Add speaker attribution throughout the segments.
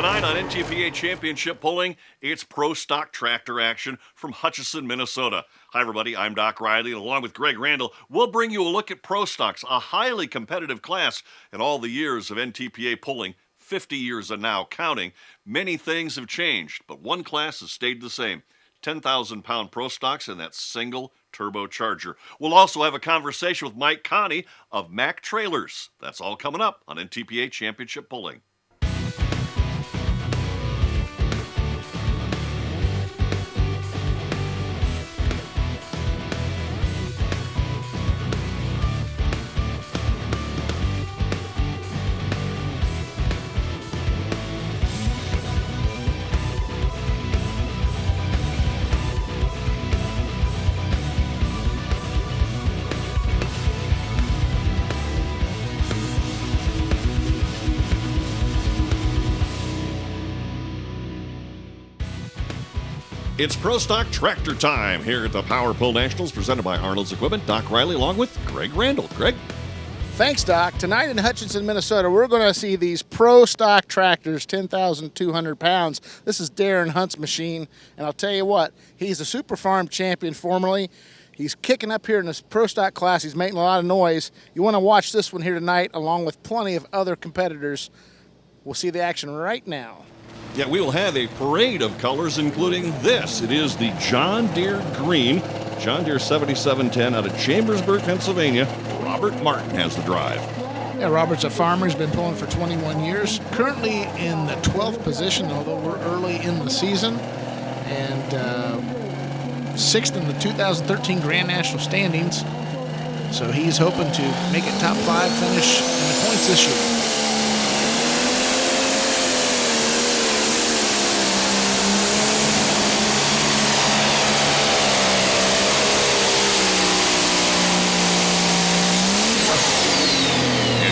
Speaker 1: Tonight on NTPA Championship Pulling, it's Pro Stock Tractor action from Hutchinson, Minnesota. Hi, everybody. I'm Doc Riley, and along with Greg Randall, we'll bring you a look at Pro Stocks, a highly competitive class in all the years of NTPA pulling, 50 years and now counting. Many things have changed, but one class has stayed the same. 10,000-pound Pro Stocks in that single turbocharger. We'll also have a conversation with Mike Connie of Mack Trailers. That's all coming up on NTPA Championship Pulling. It's Pro Stock Tractor time here at the Power Pull Nationals, presented by Arnold's Equipment. Doc Riley along with Greg Randall. Greg?
Speaker 2: Thanks, Doc. Tonight in Hutchinson, Minnesota, we're going to see these Pro Stock tractors, 10,200 pounds. This is Darren Hunt's machine, and I'll tell you what, he's a Super Farm champion formerly. He's kicking up here in this Pro Stock class. He's making a lot of noise. You want to watch this one here tonight, along with plenty of other competitors. We'll see the action right now.
Speaker 1: Yeah, we will have a parade of colors, including this. It is the John Deere Green, John Deere 7710 out of Chambersburg, Pennsylvania. Robert Martin has the drive.
Speaker 2: Yeah, Robert's a farmer. He's been pulling for 21 years. Currently in the 12th position, although we're early in the season. And 6th in the 2013 Grand National standings. So he's hoping to make it top 5 finish in the points this year.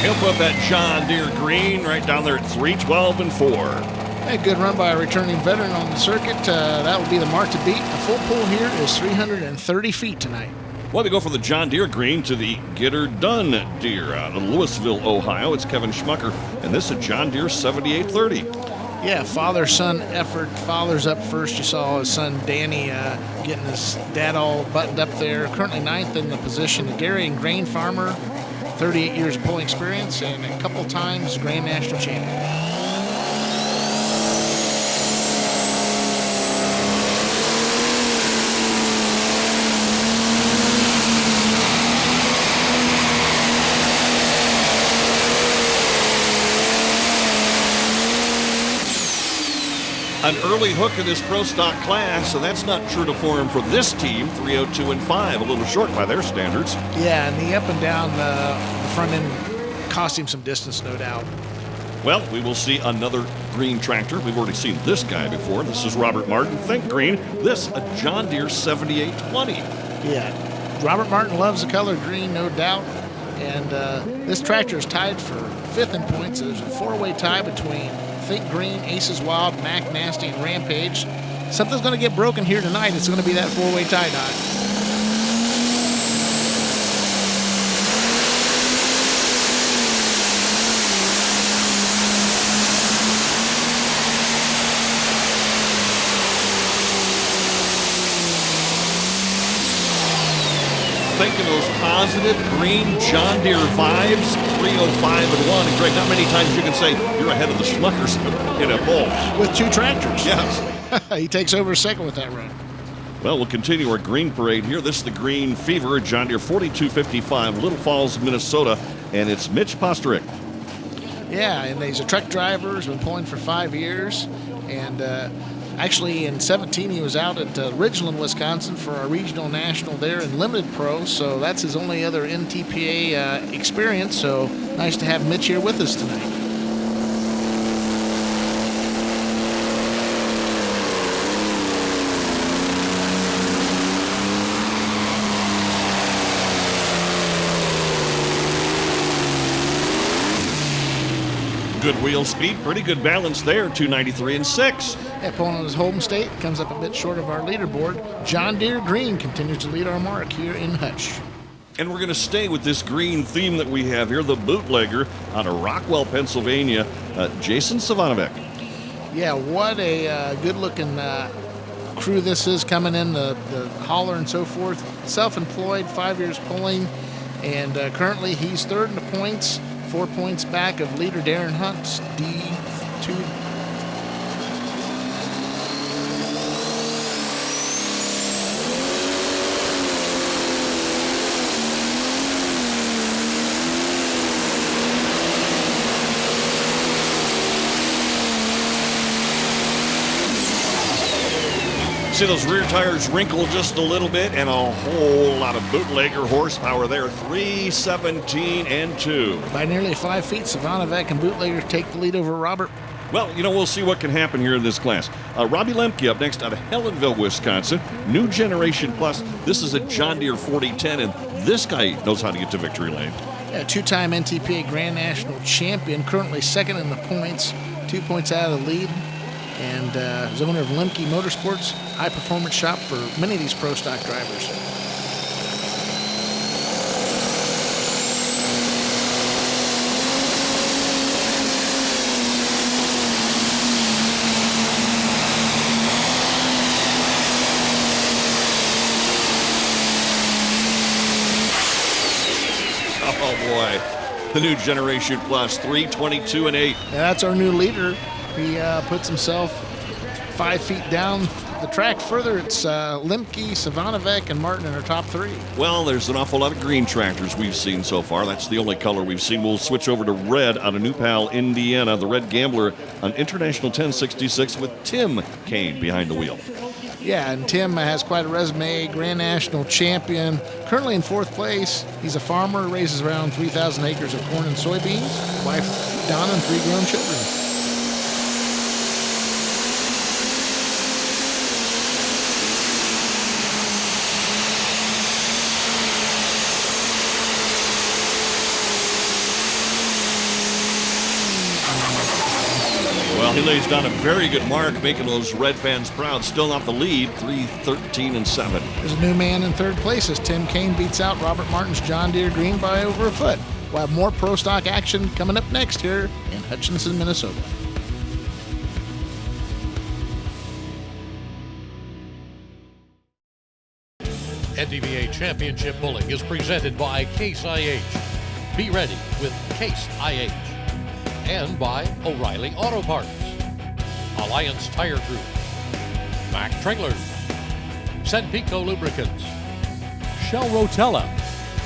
Speaker 1: He'll put that John Deere Green right down there at 3:12 and 4.
Speaker 2: A good run by a returning veteran on the circuit. That would be the mark to beat. The full pull here is 330 feet tonight.
Speaker 1: Well, we go from the John Deere Green to the Get Her Done Deere out of Louisville, Ohio. It's Kevin Schmucker, and this is John Deere 7830.
Speaker 2: Yeah, father-son effort. Father's up first. You saw his son Danny getting his dad all buttoned up there. Currently 9th in the position. A dairy and grain farmer. 38 years of pulling experience and a couple times Grand National champion.
Speaker 1: An early hook in this Pro Stock class, so that's not true to form for this team. 3:02 and 5, a little short by their standards.
Speaker 2: Yeah, and the up and down the front end cost him some distance, no doubt.
Speaker 1: Well, we will see another green tractor. We've already seen this guy before. This is Robert Martin. Think green. This, a John Deere 7820.
Speaker 2: Yeah, Robert Martin loves the color green, no doubt. And this tractor is tied for 5th in points. There's a 4-way tie between Think Green, Aces Wild, Mac Nasty, and Rampage. Something's going to get broken here tonight. It's going to be that 4-way tie, Doc.
Speaker 1: Thinking those positive green John Deere vibes, 3:05 and 1. And Greg, not many times you can say you're ahead of the Schmuckers in a pull.
Speaker 2: With 2 tractors.
Speaker 1: Yes.
Speaker 2: He takes over second with that run.
Speaker 1: Well, we'll continue our green parade here. This is the Green Fever, John Deere 4255, Little Falls, Minnesota, and it's Mitch Posterick.
Speaker 2: Yeah, and he's a truck driver. He's been pulling for 5 years. And actually, in 17, he was out at Ridgeland, Wisconsin for our regional national there in Limited Pro. So that's his only other NTPA experience. So nice to have Mitch here with us tonight.
Speaker 1: Good wheel speed, pretty good balance there, 293 and 6.
Speaker 2: Yeah, pulling on his home state, comes up a bit short of our leaderboard. John Deere Green continues to lead our mark here in Hutch.
Speaker 1: And we're going to stay with this green theme that we have here, the bootlegger out of Rockwell, Pennsylvania, Jason Savanovic.
Speaker 2: Yeah, what a good-looking crew this is coming in, the hauler and so forth. Self-employed, 5 years pulling, and currently he's third in the points, 4 points back of leader Darren Hunt's D2.
Speaker 1: See those rear tires wrinkle just a little bit, and a whole lot of bootlegger horsepower there. 317 and 2.
Speaker 2: By nearly 5 feet, Savanovic and Bootlegger take the lead over Robert.
Speaker 1: Well, we'll see what can happen here in this class. Robbie Lemke up next out of Helensville, Wisconsin. New Generation Plus. This is a John Deere 4010, and this guy knows how to get to victory lane.
Speaker 2: Yeah, two-time NTPA Grand National champion, currently second in the points, 2 points out of the lead. And is owner of Lemke Motorsports, high-performance shop for many of these pro stock drivers.
Speaker 1: Oh boy, the New Generation Plus, 322 and 8.
Speaker 2: And that's our new leader. He puts himself 5 feet down the track further. It's Lemke, Savanovic, and Martin in our top three.
Speaker 1: Well, there's an awful lot of green tractors we've seen so far. That's the only color we've seen. We'll switch over to red out of New Pal, Indiana. The Red Gambler, an International 1066 with Tim Kane behind the wheel.
Speaker 2: Yeah, and Tim has quite a resume, Grand National champion, currently in fourth place. He's a farmer, raises around 3,000 acres of corn and soybeans, wife Donna, and 3 grown children.
Speaker 1: Well, he lays down a very good mark, making those red fans proud. Still not the lead, 313 and 7.
Speaker 2: There's a new man in third place as Tim Kane beats out Robert Martin's John Deere Green by over a foot. We'll have more pro stock action coming up next here in Hutchinson, Minnesota.
Speaker 3: NTPA Championship Pulling is presented by Case IH. Be ready with Case IH. And by O'Reilly Auto Parts, Alliance Tire Group, Mack Trailers, Senpico Lubricants, Shell Rotella,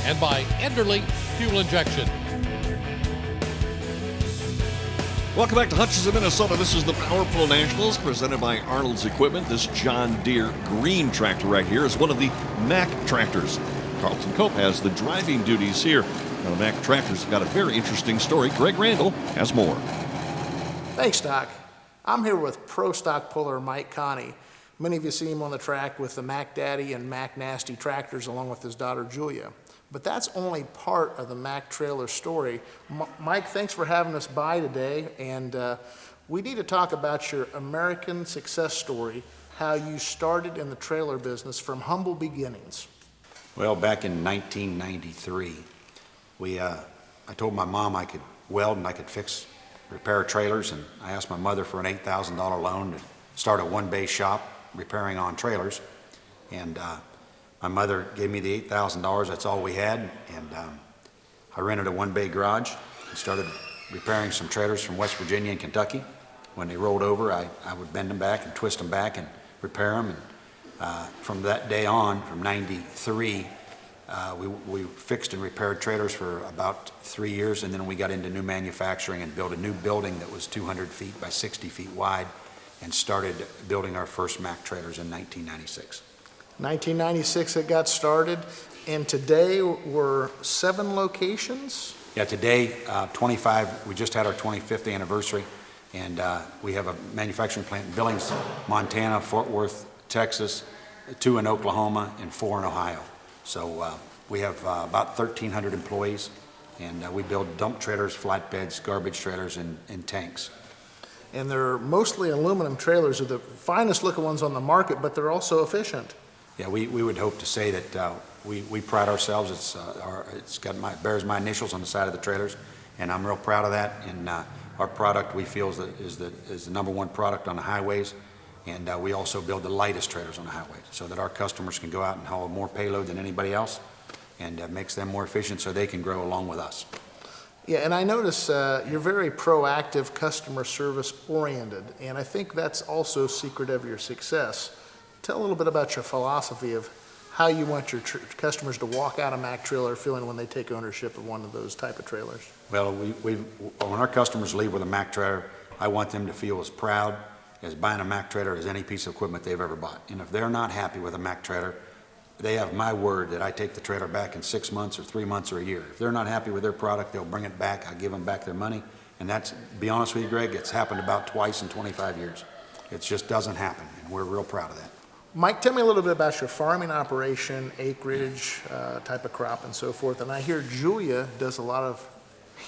Speaker 3: and by Enderley Fuel Injection.
Speaker 1: Welcome back to Hutchinson, Minnesota. This is the Power Pull Nationals presented by Arnold's Equipment. This John Deere green tractor right here is one of the Mack tractors. Carlton Cope has the driving duties here. Now, the Mack tractors have got a very interesting story. Greg Randall has more.
Speaker 2: Thanks, Doc. I'm here with pro stock puller Mike Connie. Many of you see him on the track with the Mack Daddy and Mack Nasty tractors along with his daughter Julia. But that's only part of the Mack trailer story. Mike, thanks for having us by today. And we need to talk about your American success story, how you started in the trailer business from humble beginnings.
Speaker 4: Well, back in 1993, I told my mom I could weld and I could repair trailers, and I asked my mother for an $8,000 loan to start a one-bay shop repairing on trailers. And my mother gave me the $8,000, that's all we had, and I rented a one-bay garage and started repairing some trailers from West Virginia and Kentucky. When they rolled over, I would bend them back and twist them back and repair them. And from that day on, from 93, we fixed and repaired trailers for about 3 years, and then we got into new manufacturing and built a new building that was 200 feet by 60 feet wide and started building our first Mack trailers in 1996.
Speaker 2: 1996 it got started, and today we're 7 locations?
Speaker 4: Yeah, today, 25, we just had our 25th anniversary, and we have a manufacturing plant in Billings, Montana, Fort Worth, Texas, 2 in Oklahoma, and 4 in Ohio. So we have about 1,300 employees, and we build dump trailers, flatbeds, garbage trailers, and tanks.
Speaker 2: And they're mostly aluminum trailers. They're the finest looking ones on the market, but they're also efficient.
Speaker 4: Yeah, we would hope to say that we pride ourselves. Bears my initials on the side of the trailers, and I'm real proud of that. And our product we feel is the number one product on the highways. And we also build the lightest trailers on the highway so that our customers can go out and haul more payload than anybody else, and makes them more efficient so they can grow along with us.
Speaker 2: Yeah, and I notice you're very proactive, customer service oriented, and I think that's also a secret of your success. Tell a little bit about your philosophy of how you want your customers to walk out of Mack Trailer feeling when they take ownership of one of those type of trailers.
Speaker 4: Well, when our customers leave with a Mack trailer, I want them to feel as proud as buying a Mack trailer as any piece of equipment they've ever bought. And if they're not happy with a Mack trailer, they have my word that I take the trailer back in 6 months or 3 months or a year. If they're not happy with their product, they'll bring it back. I give them back their money. And that's, be honest with you, Greg, it's happened about twice in 25 years. It just doesn't happen, and we're real proud of that.
Speaker 2: Mike, tell me a little bit about your farming operation, acreage, type of crop and so forth. And I hear Julia does a lot of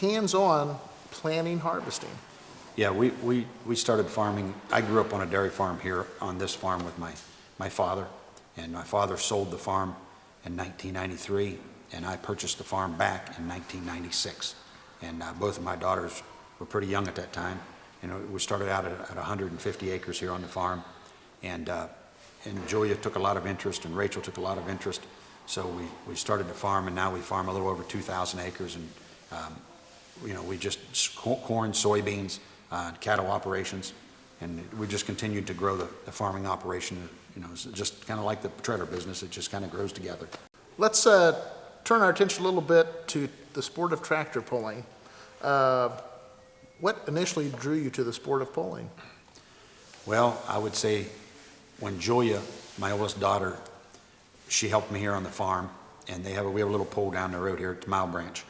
Speaker 2: hands-on planting, harvesting.
Speaker 4: Yeah, we started farming. I grew up on a dairy farm here on this farm with my father, and my father sold the farm in 1993, and I purchased the farm back in 1996. And both of my daughters were pretty young at that time. You know, we started out at 150 acres here on the farm, and Julia took a lot of interest, and Rachel took a lot of interest. So we started to farm, and now we farm a little over 2,000 acres, and you know, we just corn, soybeans, cattle operations, and we just continued to grow the farming operation. You know, it's just kind of like the trailer business. It just kind of grows together.
Speaker 2: Let's turn our attention a little bit to the sport of tractor pulling. What initially drew you to the sport of pulling?
Speaker 4: Well, I would say when Julia, my oldest daughter, she helped me here on the farm, and we have a little pull down the road here at Mile Branch,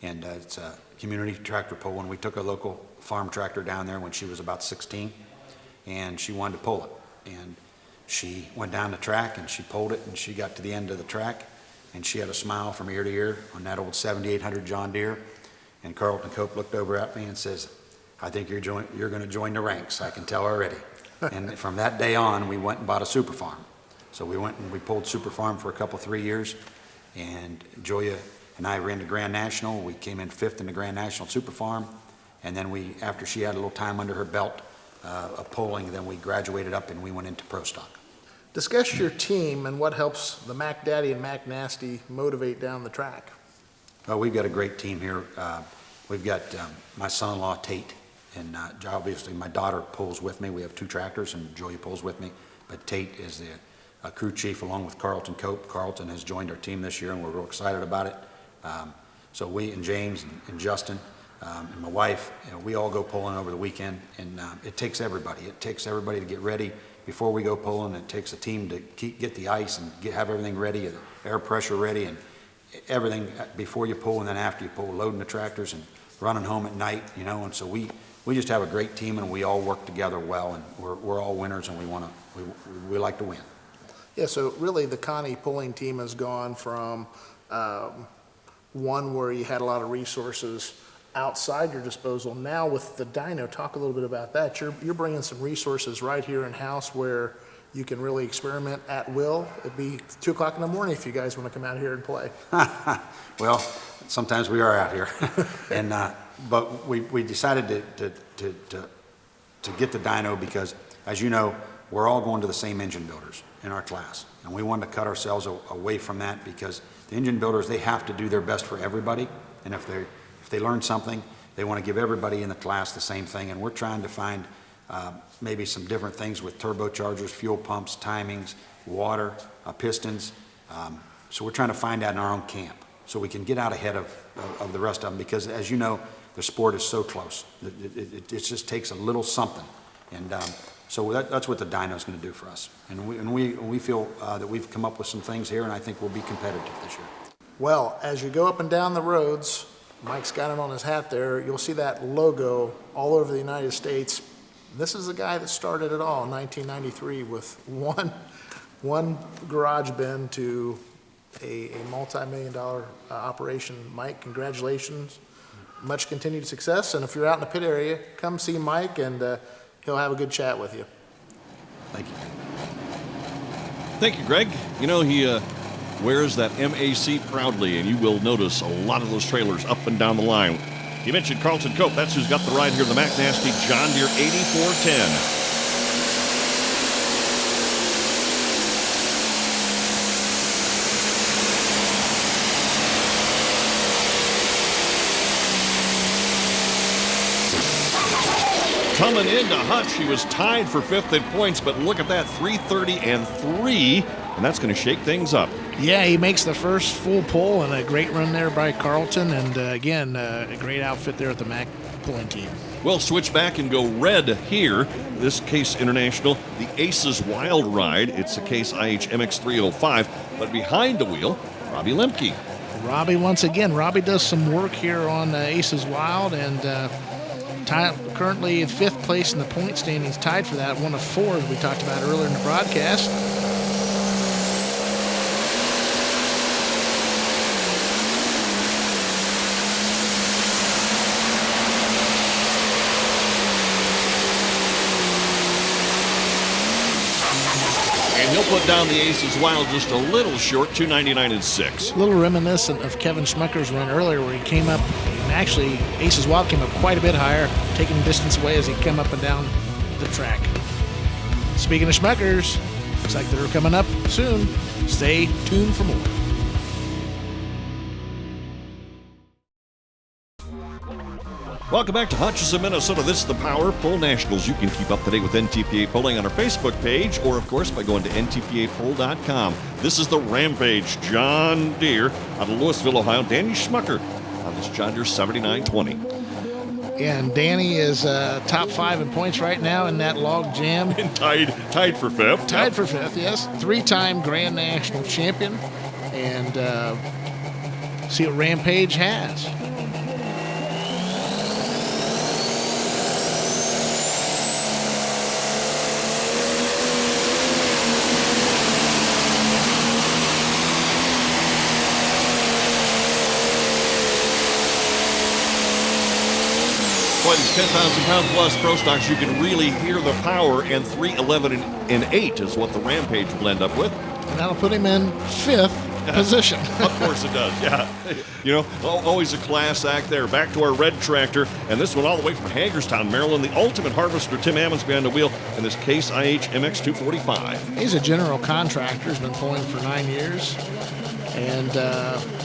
Speaker 4: and it's a community tractor pull. And we took a local farm tractor down there when she was about 16, and she wanted to pull it. And she went down the track and she pulled it, and she got to the end of the track, and she had a smile from ear to ear on that old 7800 John Deere. And Carlton Cope looked over at me and says, "I think you're going to join the ranks. I can tell already." And from that day on, we went and bought a super farm. So we went and we pulled super farm for a couple, 3 years, and Julia and I ran the Grand National. We came in 5th in the Grand National Super Farm, and then after she had a little time under her belt of pulling, then we graduated up and we went into Pro Stock.
Speaker 2: Discuss your team and what helps the Mac Daddy and Mac Nasty motivate down the track.
Speaker 4: Well, we've got a great team here. We've got my son-in-law, Tate, and obviously my daughter pulls with me. We have 2 tractors, and Julia pulls with me. But Tate is the crew chief along with Carlton Cope. Carlton has joined our team this year, and we're real excited about it. So we and James and Justin and my wife, you know, we all go pulling over the weekend, and it takes everybody. It takes everybody to get ready before we go pulling. It takes a team to get the ice and have everything ready, the air pressure ready, and everything before you pull and then after you pull, loading the tractors and running home at night, you know. And so we just have a great team, and we all work together well, and we're all winners, and we like to win.
Speaker 2: Yeah, so really the Connie pulling team has gone from one where you had a lot of resources outside your disposal. Now with the dyno, talk a little bit about that. You're bringing some resources right here in-house where you can really experiment at will. It'd be 2 o'clock in the morning if you guys want to come out here and play.
Speaker 4: Well, sometimes we are out here, and but we decided to get the dyno because, as you know, we're all going to the same engine builders in our class, and we wanted to cut ourselves away from that because the engine builders, they have to do their best for everybody, and if they learn something, they want to give everybody in the class the same thing. And we're trying to find maybe some different things with turbochargers, fuel pumps, timings, water, pistons. So we're trying to find that in our own camp so we can get out ahead of the rest of them, because as you know, the sport is so close. It just takes a little something. And so that's what the dyno is going to do for us. And we feel that we've come up with some things here, and I think we'll be competitive this year.
Speaker 2: Well, as you go up and down the roads, Mike's got it on his hat there, you'll see that logo all over the United States. This is the guy that started it all in 1993 with one garage bin to a multi-million-dollar operation. Mike, congratulations. Much continued success. And if you're out in the pit area, come see Mike, and he'll have a good chat with you.
Speaker 4: Thank you.
Speaker 1: Thank you, Greg. You know, he wears that MAC proudly, and you will notice a lot of those trailers up and down the line You mentioned Carlton Cope. That's who's got the ride here in the McNasty John Deere 8410. Coming into Hutch, he was tied for 5th in points, but look at that, 3:30.3, and that's going to shake things up.
Speaker 2: Yeah, he makes the first full pull, and a great run there by Carlton, and again, a great outfit there at the Mac pulling team.
Speaker 1: We'll switch back and go red here. This Case International, the Aces Wild Ride. It's a Case IH MX 305, but behind the wheel, Robbie Lemke.
Speaker 2: Robbie, once again, Robbie does some work here on Aces Wild, and currently in 5th place in the point standings, tied for that, one of 4 as we talked about earlier in the broadcast.
Speaker 1: And he'll put down the Aces Wild just a little short, 299.6.
Speaker 2: A little reminiscent of Kevin Schmucker's run earlier where he came up, and actually Aces Wild came up quite a bit higher, taking distance away as he came up and down the track. Speaking of Schmuckers, looks like they're coming up soon. Stay tuned for more.
Speaker 1: Welcome back to Hutchinson, Minnesota. This is the Power Pull Nationals. You can keep up to date with NTPA polling on our Facebook page or, of course, by going to ntpapoll.com. This is the Rampage John Deere out of Louisville, Ohio. Danny Schmucker on this John Deere 7920.
Speaker 2: And Danny is top 5 in points right now in that log jam.
Speaker 1: And tied for 5th.
Speaker 2: Tied for 5th, yes. 3-time Grand National champion. And see what Rampage has.
Speaker 1: Boy, these 10,000-pound plus Pro Stocks, you can really hear the power, and 3:11 and 8 is what the Rampage will end up with.
Speaker 2: And that'll put him in 5th position.
Speaker 1: Of course it does, yeah. You know, always a class act there. Back to our red tractor, and this one all the way from Hagerstown, Maryland, the Ultimate Harvester, Tim Ammons behind the wheel, in this Case IH MX 245.
Speaker 2: He's a general contractor, has been pulling for 9 years. And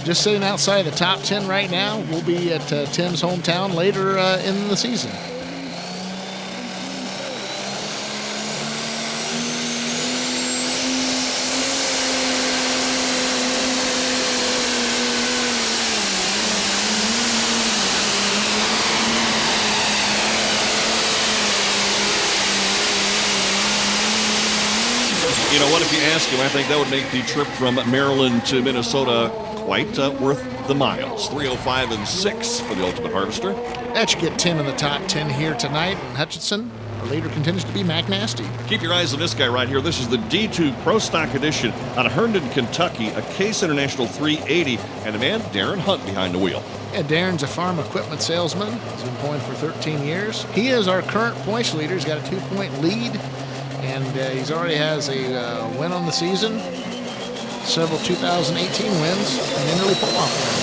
Speaker 2: just sitting outside the top 10 right now. We'll be at Tim's hometown later in the season.
Speaker 1: You know what, if you ask him, I think that would make the trip from Maryland to Minnesota quite worth the miles. 3:05 and 6 for the Ultimate Harvester.
Speaker 2: That should get Tim in the top 10 here tonight. And Hutchinson, our leader, continues to be McNasty.
Speaker 1: Keep your eyes on this guy right here. This is the D2 Pro Stock Edition out of Herndon, Kentucky, a Case International 380, and a man, Darren Hunt, behind the wheel.
Speaker 2: Yeah, Darren's a farm equipment salesman. He's been pulling for 13 years. He is our current points leader. He's got a 2-point lead. And he's already has a win on the season, several 2018 wins, and an early pull-off win.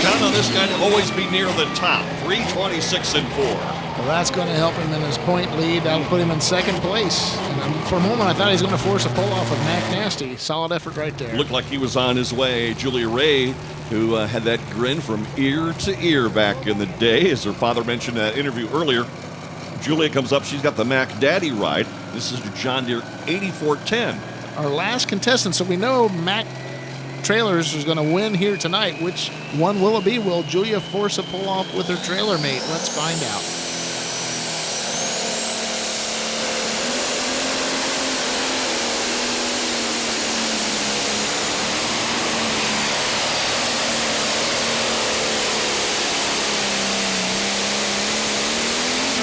Speaker 1: Count on this guy to always be near the top, 3:26 and 4.
Speaker 2: Well, that's going to help him in his point lead. That'll put him in 2nd place. And for a moment, I thought he was going to force a pull-off with McNasty. Solid effort right there.
Speaker 1: Looked like he was on his way. Julia Ray, who had that grin from ear to ear back in the day, as her father mentioned in that interview earlier. Julia comes up. She's got the Mac Daddy ride. This is the John Deere 8410.
Speaker 2: Our last contestant, so we know Mac Trailers is going to win here tonight. Which one will it be? Will Julia force a pull-off with her trailer mate? Let's find out.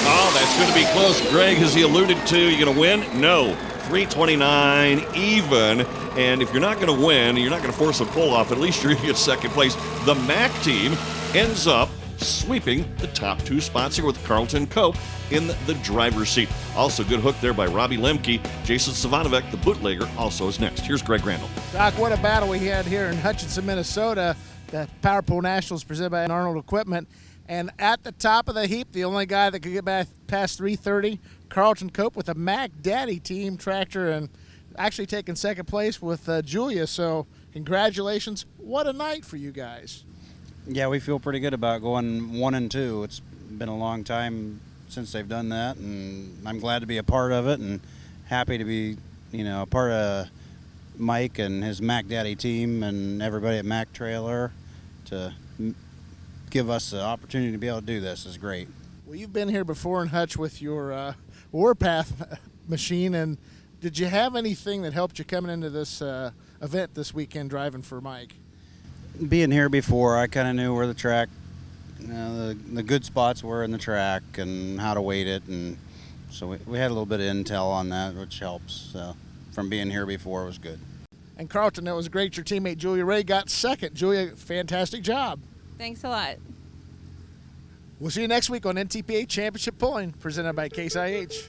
Speaker 1: Oh, that's going to be close. Greg, as he alluded to, you going to win? No. 329 even. And if you're not going to win, and you're not going to force a pull-off, at least you're going to get 2nd place. The Mac team ends up sweeping the top 2 spots here with Carlton Cope in the driver's seat. Also, good hook there by Robbie Lemke. Jason Savanovic, the bootlegger, also is next. Here's Greg Randall.
Speaker 2: Doc, what a battle we had here in Hutchinson, Minnesota. The Power Pole Nationals presented by Arnold Equipment. And at the top of the heap, the only guy that could get back past 330, Carlton Cope with a Mac Daddy team tractor, and actually taking second place with Julia. So congratulations. What a night for you guys.
Speaker 5: Yeah, we feel pretty good about going 1 and 2. It's been a long time since they've done that, and I'm glad to be a part of it and happy to be, a part of Mike and his Mac Daddy team and everybody at Mac Trailer to give us the opportunity to be able to do this is great.
Speaker 2: Well, you've been here before in Hutch with your Warpath machine, and did you have anything that helped you coming into this event this weekend driving for Mike?
Speaker 5: Being here before, I kind of knew where the track, the good spots were in the track and how to weight it, and so we had a little bit of intel on that, which helps. So from being here before, it was good.
Speaker 2: And Carlton, that was great. Your teammate Julia Ray got second. Julia, fantastic job.
Speaker 6: Thanks a lot.
Speaker 2: We'll see you next week on NTPA Championship Pulling, presented by Case IH.